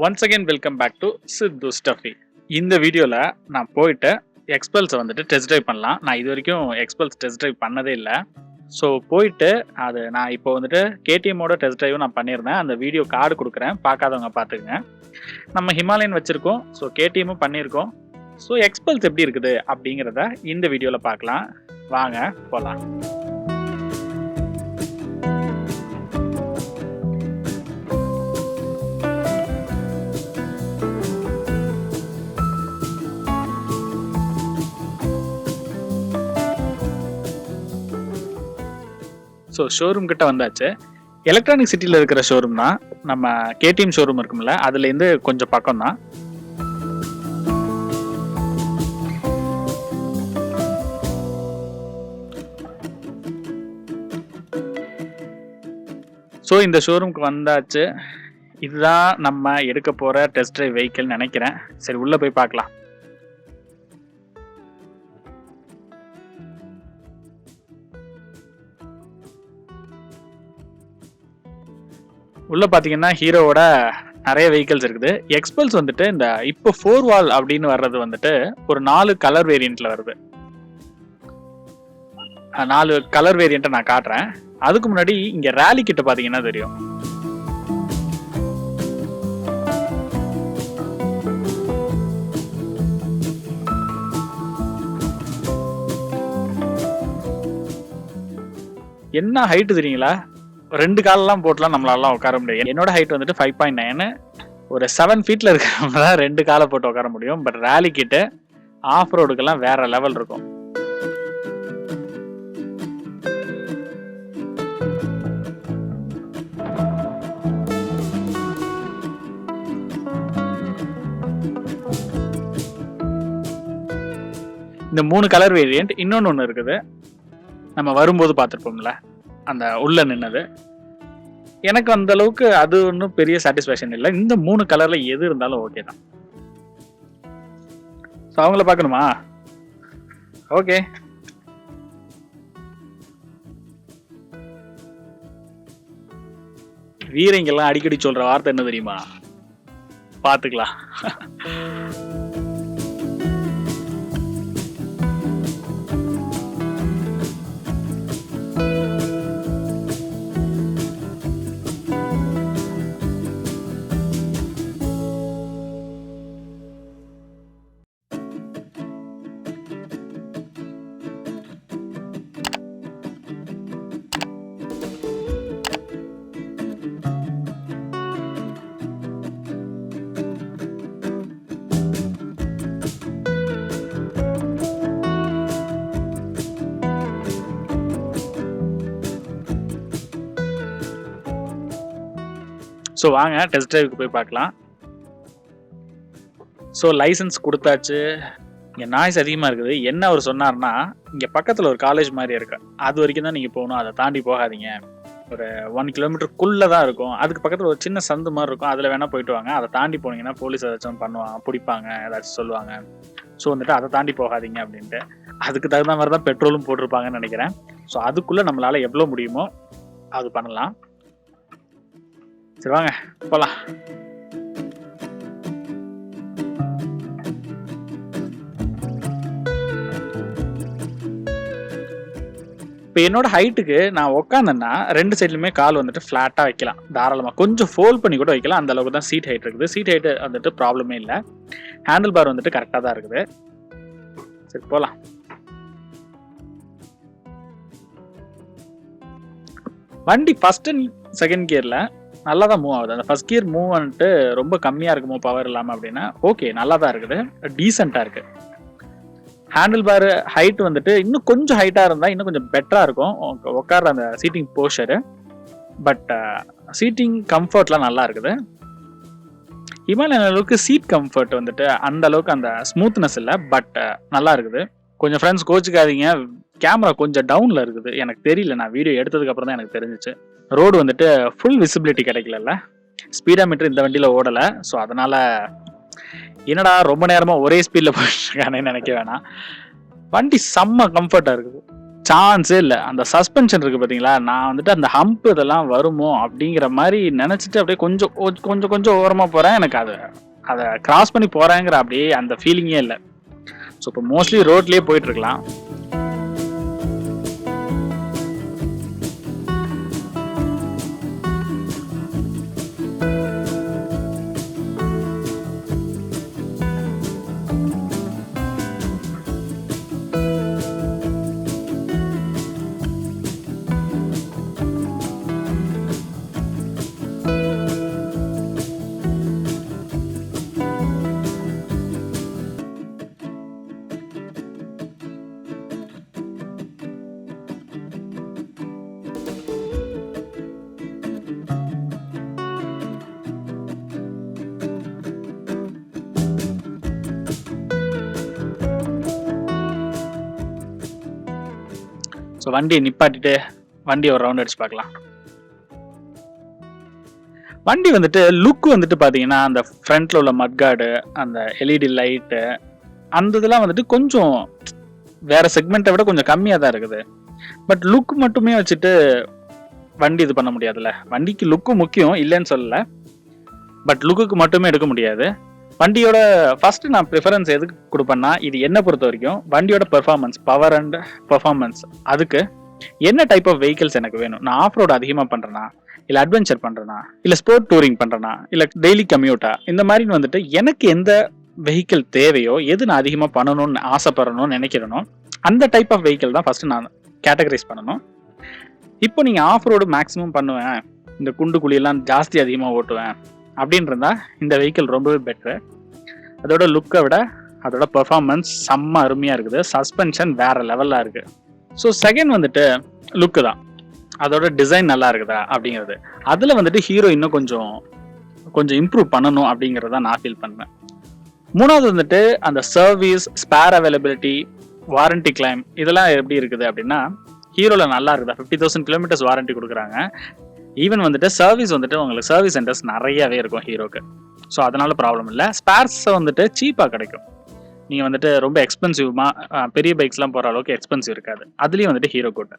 Once again welcome back to Sithu Stuffy. இந்த வீடியோவில் நான் போயிட்டு எக்ஸ்பல்ஸை வந்துட்டு டெஸ்ட் ட்ரைவ் பண்ணலாம். நான் இது வரைக்கும் எக்ஸ்பல்ஸ் டெஸ்ட் ட்ரைவ் பண்ணதே இல்லை. ஸோ போயிட்டு அது நான் இப்போ வந்துட்டு கேடிஎம்மோட டெஸ்ட் ட்ரைவும் நான் பண்ணியிருந்தேன். அந்த வீடியோ கார்டு கொடுக்குறேன், பார்க்காதவங்க பார்த்துக்குங்க. நம்ம ஹிமாலயன் வச்சுருக்கோம், ஸோ கேடிஎம்மும் பண்ணியிருக்கோம். ஸோ எக்ஸ்பல்ஸ் எப்படி இருக்குது அப்படிங்கிறத இந்த வீடியோவில் பார்க்கலாம். வாங்க போகலாம். ஸோ ஷோரூம் கிட்ட வந்தாச்சு. எலக்ட்ரானிக் சிட்டியில் இருக்கிற ஷோரூம் தான். நம்ம கேடிஎம் ஷோரூம் இருக்கும்ல, அதுலேருந்து கொஞ்சம் பக்கம் தான். ஸோ இந்த ஷோரூமுக்கு வந்தாச்சு. இதுதான் நம்ம எடுக்க போகிற டெஸ்ட் ட்ரைவ் வெஹிக்கிள் நினைக்கிறேன். சரி, உள்ளே போய் பார்க்கலாம். உள்ள பாத்தீங்கன்னா ஹீரோவோட நிறைய வெஹிக்கிள்ஸ் இருக்குது. எக்ஸ்பல்ஸ் வந்துட்டு இந்த இப்போ 4 வால் அப்படின்னு வர்றது வந்துட்டு ஒரு 4 கலர் வேரியன்ட்ல வருது. 4 கலர் வேரியன்ட்டை நான் காட்டுறேன். அதுக்கு முன்னாடி இங்க ரேலி கிட்ட பாத்தீங்கன்னா தெரியும். என்ன ஹைட் தெரியுங்களா? 2 காலெல்லாம் போட்டுலாம் நம்மளாலாம் உட்கார முடியும். என்னோட ஹைட் வந்துட்டு 5.9. ஒரு 7 ஃபீட்ல இருக்கிறவங்க தான் 2 காலை போட்டு உட்கார முடியும். பட் ரேலி கிட்ட ஆஃப் ரோடுக்கெல்லாம் வேற லெவல் இருக்கும். இந்த 3 கலர் வேரியன்ட். இன்னொன்று இருக்குது, நம்ம வரும்போது பார்த்துருப்போம்ல, அந்த உள்ள நின்னது. எனக்கு அந்த அளவுக்கு அது ஒன்றும் பெரிய சாட்டிஸ்ஃபேக்ஷன் இல்லை. இந்த 3 கலர்ல எது இருந்தாலும் ஓகே தான். ஸோ அவங்கள பார்க்கணுமா? ஓகே. வீரங்கெல்லாம் அடிக்கடி சொல்ற வார்த்தை என்ன தெரியுமா? பார்த்துக்கலாம். ஸோ வாங்க டெஸ்ட் ட்ரைவுக்கு போய் பார்க்கலாம். ஸோ லைசன்ஸ் கொடுத்தாச்சு. இங்கே நாய்ஸ் அதிகமாக இருக்குது. என்ன அவர் சொன்னார்னா, இங்கே பக்கத்தில் ஒரு காலேஜ் மாதிரி இருக்கு, அது வரைக்கும் தான் நீங்கள் போகணும், அதை தாண்டி போகாதீங்க. ஒரு 1 கிலோமீட்டருக்குள்ளே தான் இருக்கும். அதுக்கு பக்கத்தில் ஒரு சின்ன சந்து மாதிரி இருக்கும், அதில் வேணால் போயிட்டு வாங்க. அதை தாண்டி போனீங்கன்னா போலீஸ் ஏதாச்சும் பண்ணுவாங்க, பிடிப்பாங்க, ஏதாச்சும் சொல்லுவாங்க. ஸோ வந்துட்டு அதை தாண்டி போகாதீங்க அப்படின்ட்டு. அதுக்கு தகுந்த மாதிரி தான் பெட்ரோலும் போட்டிருப்பாங்கன்னு நினைக்கிறேன். ஸோ அதுக்குள்ளே நம்மளால் எவ்வளோ முடியுமோ அது பண்ணலாம். சரி வாங்க போலாம். இப்போ என்னோட ஹைட்டுக்கு நான் உட்காந்தேன்னா 2 சைட்லையுமே கால் வந்துட்டு ஃப்ளாட்டாக வைக்கலாம் தாராளமாக. கொஞ்சம் ஃபோல்ட் பண்ணி கூட வைக்கலாம், அந்த அளவுக்கு தான் சீட் ஹைட் இருக்குது. சீட் ஹைட்டு வந்துட்டு ப்ராப்ளமே இல்லை. ஹேண்டில் பார் வந்துட்டு கரெக்டாக தான் இருக்குது. சரி போகலாம். வண்டி ஃபர்ஸ்ட் அண்ட் செகண்ட் கியரில் நல்லா தான் மூவ் ஆகுது. அந்த ஃபர்ஸ்ட் கியர் மூவ் வந்துட்டு ரொம்ப கம்மியாக இருக்குமோ பவர் இல்லாமல் அப்படின்னா ஓகே, நல்லா தான் இருக்குது, டீசெண்டாக இருக்குது. ஹேண்டில் பார் ஹைட் வந்துட்டு இன்னும் கொஞ்சம் ஹைட்டாக இருந்தால் இன்னும் கொஞ்சம் பெட்டராக இருக்கும் உட்கார்ற அந்த சீட்டிங் போஸ்டரு. பட் சீட்டிங் கம்ஃபர்ட்லாம் நல்லா இருக்குது. ஹிமாலயன் அளவுக்கு சீட் கம்ஃபர்ட் வந்துட்டு அந்த அளவுக்கு அந்த ஸ்மூத்னஸ் இல்லை, பட் நல்லா இருக்குது. கொஞ்சம் ஃப்ரெண்ட்ஸ் கோச்சுக்காதீங்க, கேமரா கொஞ்சம் டவுனில் இருக்குது. எனக்கு தெரியல, நான் வீடியோ எடுத்ததுக்கு அப்புறம் தான் எனக்கு தெரிஞ்சிச்சு. ரோடு வந்துட்டு ஃபுல் விசிபிலிட்டி கிடைக்கல. ஸ்பீடாமீட்டர் இந்த வண்டியில் ஓடலை. ஸோ அதனால் என்னடா ரொம்ப நேரமாக ஒரே ஸ்பீடில் போயிட்டு இருக்கானே நினைக்க வேணாம். வண்டி செம்ம கம்ஃபர்ட்டாக இருக்குது. சான்ஸே இல்லை. அந்த சஸ்பென்ஷன் இருக்குது பார்த்தீங்களா, நான் வந்துட்டு அந்த ஹம்ப் இதெல்லாம் வருமோ அப்படிங்கிற மாதிரி நினச்சிட்டு அப்படியே கொஞ்சம் கொஞ்சம் கொஞ்சம் ஓரமாக போகிறேன். எனக்கு அதை கிராஸ் பண்ணி போகிறேங்கிற அப்படியே அந்த ஃபீலிங்கே இல்லை. ஸோ இப்போ மோஸ்ட்லி ரோட்லேயே போயிட்டுருக்கலாம். ஸோ வண்டியை நிப்பாட்டிட்டு வண்டி ஒரு ரவுண்ட் அடிச்சு பார்க்கலாம். வண்டி வந்துட்டு லுக் வந்துட்டு பார்த்தீங்கன்னா அந்த ஃப்ரண்ட்ல உள்ள மட்கார்டு, அந்த எல்இடி லைட்டு, அந்த இதெல்லாம் வந்துட்டு கொஞ்சம் வேற செக்மெண்ட்டை விட கொஞ்சம் கம்மியாக தான் இருக்குது. பட் லுக் மட்டுமே வச்சுட்டு வண்டி இது பண்ண முடியாதுல்ல. வண்டிக்கு லுக்கு முக்கியம், இல்லைன்னு சொல்லலை. பட் லுக்குக்கு மட்டுமே எடுக்க முடியாது. வண்டியோட ஃபர்ஸ்ட் நான் ப்ரிஃபரன்ஸ் எதுக்கு கொடுப்பேன்னா, இது என்ன பொறுத்த வரைக்கும் வண்டியோட பெர்ஃபார்மன்ஸ், பவர் அண்ட் பெர்ஃபார்மன்ஸ், அதுக்கு என்ன டைப் ஆஃப் வெஹிக்கிள்ஸ் எனக்கு வேணும். நான் ஆஃப் ரோடு அதிகமாக பண்ணுறேன்னா, இல்லை அட்வென்ச்சர் பண்ணுறேன்னா, இல்லை ஸ்போர்ட் டூரிங் பண்ணுறேன்னா, இல்லை டெய்லி கம்யூட்டா, இந்த மாதிரி வந்துட்டு எனக்கு எந்த வெஹிக்கிள் தேவையோ, எது நான் அதிகமாக பண்ணணும்னு ஆசைப்படணும்னு நினைக்கிறேனோ அந்த டைப் ஆஃப் வெஹிக்கிள் தான் ஃபர்ஸ்ட் நான் கேட்டகரைஸ் பண்ணணும். இப்போ நீங்கள் ஆஃப் ரோடு மேக்ஸிமம் பண்ணுவேன், இந்த குண்டு குழியெல்லாம் ஜாஸ்தி அதிகமாக ஓட்டுவேன் அப்படின்னு இருந்தா இந்த வெஹிக்கிள் ரொம்பவே பெட்ரு. அதோட லுக்கை விட அதோட பெர்ஃபார்மன்ஸ் செம்ம அருமையாக இருக்குது. சஸ்பென்ஷன் வேற லெவலில் இருக்கு. ஸோ செகண்ட் வந்துட்டு லுக்கு தான். அதோட டிசைன் நல்லா இருக்குதா அப்படிங்கிறது. அதில் வந்துட்டு ஹீரோ இன்னும் கொஞ்சம் இம்ப்ரூவ் பண்ணணும் அப்படிங்கிறத நான் ஃபீல் பண்ணுவேன். மூணாவது வந்துட்டு அந்த service, spare availability, warranty claim, இதெல்லாம் எப்படி இருக்குது அப்படின்னா ஹீரோவில் நல்லா இருக்குதா. 50,000 கிலோமீட்டர்ஸ் வாரண்டி கொடுக்குறாங்க. ஈவன் வந்துட்டு சர்வீஸ் வந்துட்டு உங்களுக்கு சர்வீஸ் சென்டர்ஸ் நிறையவே இருக்கும் ஹீரோக்கு. ஸோ அதனால ப்ராப்ளம் இல்லை. ஸ்பேர்ஸ் வந்துட்டு சீப்பாக கிடைக்கும். நீங்கள் வந்துட்டு ரொம்ப எக்ஸ்பென்சிவ்மாக பெரிய பைக்ஸ்லாம் போகிற அளவுக்கு எக்ஸ்பென்சிவ் இருக்காது. அதுலேயும் வந்துட்டு ஹீரோ கூட்டு.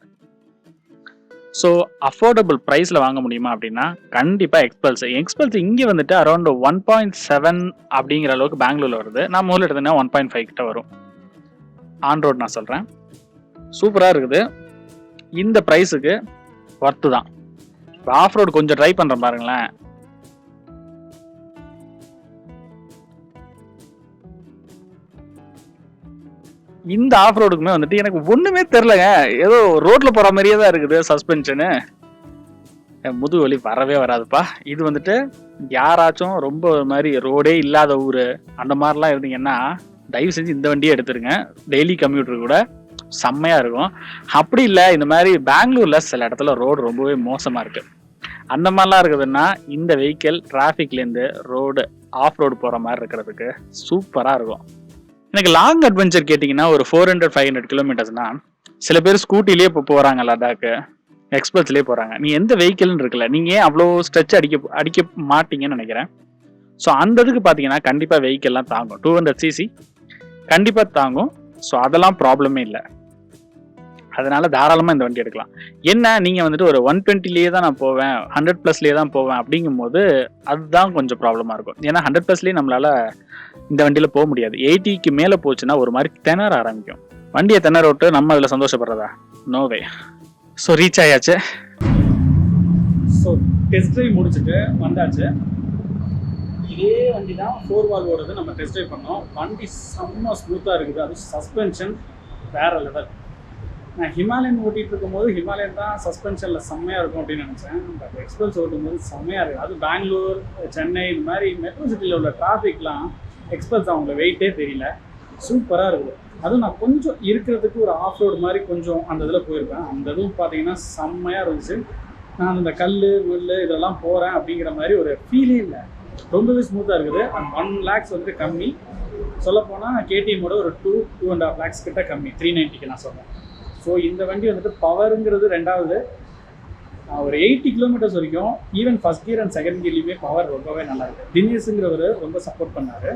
ஸோ அஃபோர்டபுள் ப்ரைஸில் வாங்க முடியுமா அப்படின்னா கண்டிப்பாக எக்ஸ்பல்ஸ் இங்கே வந்துட்டு அரௌண்ட் 1.7 அப்படிங்கிற அளவுக்கு பெங்களூரில் வருது. நான் முதல்ல எடுத்தேன்னா 1.5 கிட்ட வரும். ஆன் ரோட் நான் சொல்கிறேன். சூப்பராக இருக்குது. இந்த ப்ரைஸுக்கு ஒர்த்து தான். ஆஃப் ரோடு கொஞ்சம் ட்ரை பண்றேன் பாருங்களேன். இந்த ஆஃப் ரோடுக்குமே வந்துட்டு எனக்கு ஒண்ணுமே தெரியலங்க. ஏதோ ரோட்ல போற மாதிரியே தான் இருக்குது சஸ்பென்ஷனு. முதுகு வலி வரவே வராதுப்பா. இது வந்துட்டு யாராச்சும் ரொம்ப ஒரு மாதிரி ரோடே இல்லாத ஊரு அந்த மாதிரிலாம் இருந்தீங்கன்னா தயவு செஞ்சு இந்த வண்டியை எடுத்துருங்க. டெய்லி கம்யூட்டர் கூட செம்மையா இருக்கும். அப்படி இல்லை, இந்த மாதிரி பெங்களூர்ல சில இடத்துல ரோடு ரொம்பவே மோசமா இருக்கு. அந்த மாதிரிலாம் இருக்குதுன்னா இந்த வெஹிக்கிள் டிராஃபிக்லேருந்து ரோடு ஆஃப் ரோடு போகிற மாதிரி இருக்கிறதுக்கு சூப்பராக இருக்கும். எனக்கு லாங் அட்வென்ச்சர் கேட்டிங்கன்னா ஒரு 400-500 கிலோமீட்டர்ஸ்னா சில பேர் ஸ்கூட்டிலேயே இப்போ போகிறாங்க, லடாக்கு எக்ஸ்பல்ஸ்லேயே போகிறாங்க. நீ எந்த வெஹிக்கிள்னு இருக்குல்ல, நீங்கள் ஏன் அவ்வளோ ஸ்ட்ரெச் அடிக்க மாட்டீங்கன்னு நினைக்கிறேன். ஸோ அந்த இதுக்கு பார்த்தீங்கன்னா கண்டிப்பாக வெஹிக்கிள்லாம் தாங்கும். 200cc கண்டிப்பாக தாங்கும். ஸோ அதெல்லாம் ப்ராப்ளமே இல்லை. அதனால தாராளமாக இந்த வண்டி எடுக்கலாம். என்ன நீங்கள் வந்துட்டு ஒரு 120லேயே தான் நான் போவேன், 100+லேயே தான் போவேன் அப்படிங்கும்போது அதுதான் கொஞ்சம் ப்ராப்ளமாக இருக்கும். ஏன்னா 100+லேயே நம்மளால் இந்த வண்டியில் போக முடியாது. 80க்கு மேலே போச்சுன்னா ஒரு மாதிரி திணற ஆரம்பிக்கும். வண்டியை திணற விட்டு நம்ம அதில் சந்தோஷப்படுறதா? நோவே. ஸோ ரீச் ஆயாச்சு. ஸோ டெஸ்ட் ட்ரைவ் முடிச்சுட்டு வந்தாச்சு. இதே வண்டி தான் 4 வால்வோடது நம்ம டெஸ்ட் ட்ரைவ் பண்ணோம். வண்டி செம்ம ஸ்மூத்தாக இருக்குது. அது சஸ்பென்ஷன் வேற லெவல். நான் ஹிமாலயன் ஓட்டிகிட்டு இருக்கும்போது ஹிமாலயன் தான் சஸ்பென்ஷனில் செம்மையாக இருக்கும் அப்படின்னு நினச்சேன். பட் எக்ஸ்பல்ஸ் ஓட்டும்போது செம்மையாக இருக்குது. அது பெங்களூர், சென்னை இந்த மாதிரி மெட்ரோ சிட்டியில் உள்ள டிராஃபிக்லாம் எக்ஸ்பல்ஸ் அவங்கள வெயிட்டே தெரியல. சூப்பராக இருக்குது. அதுவும் நான் கொஞ்சம் இருக்கிறதுக்கு ஒரு ஆஃப் ரோடு மாதிரி கொஞ்சம் அந்த இதில் போயிருப்பேன். அந்த இதுவும் பார்த்தீங்கன்னா செம்மையாக இருந்துச்சு. நான் அந்த கல் முள் இதெல்லாம் போகிறேன் அப்படிங்கிற மாதிரி ஒரு ஃபீலே இல்லை. ரொம்பவே ஸ்மூத்தாக இருக்குது. அந்த 1 lakhs வந்துட்டு கம்மி. சொல்லப்போனால் கேடிஎம்மோட ஒரு 2.5 lakhs கிட்ட கம்மி. 390க்கு நான் சொல்கிறேன். ஸோ இந்த வண்டி வந்துட்டு பவருங்கிறது ரெண்டாவது. ஒரு 80 கிலோமீட்டர்ஸ் வரைக்கும் even first gear and second கியர்லையுமே பவர் ரொம்பவே நல்லா இருக்குது. தினேஷுங்கிறவர் ரொம்ப சப்போர்ட் பண்ணார்.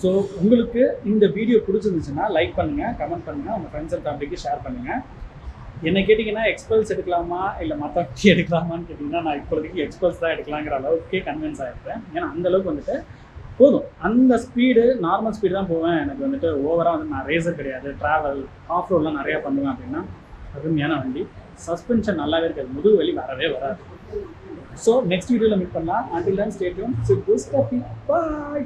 ஸோ உங்களுக்கு இந்த வீடியோ பிடிச்சிருந்துச்சுன்னா லைக் பண்ணுங்கள், கமெண்ட் பண்ணுங்கள், உங்கள் ஃப்ரெண்ட்ஸ் அண்ட் ஃபேமிலிக்கு ஷேர் பண்ணுங்கள். என்ன கேட்டிங்கன்னா எக்ஸ்பல்ஸ் எடுக்கலாமா இல்லை மற்ற வண்டி எடுக்கலாமான்னு கேட்டிங்கன்னா நான் இப்போதைக்கு எக்ஸ்பல்ஸ் தான் எடுக்கலாங்கிற அளவுக்கு கன்வின்ஸ் ஆகிருப்பேன். ஏன்னா அந்தளவுக்கு வந்துட்டு போதும், அந்த ஸ்பீடு நார்மல் ஸ்பீடு தான் போவேன், எனக்கு வந்துட்டு ஓவராக வந்து நான் ரேசர் கிடையாது, ட்ராவல் ஆஃப் ரோடெலாம் நிறையா பண்ணுவேன் அப்படின்னா அருமையான வண்டி. சஸ்பென்ஷன் நல்லாவே இருக்காது, முதுகு வலி வரவே வராது. ஸோ நெக்ஸ்ட் வீடியோவில் மீட் பண்ணலாம். Until then, stay tuned. So, good stuff. Bye.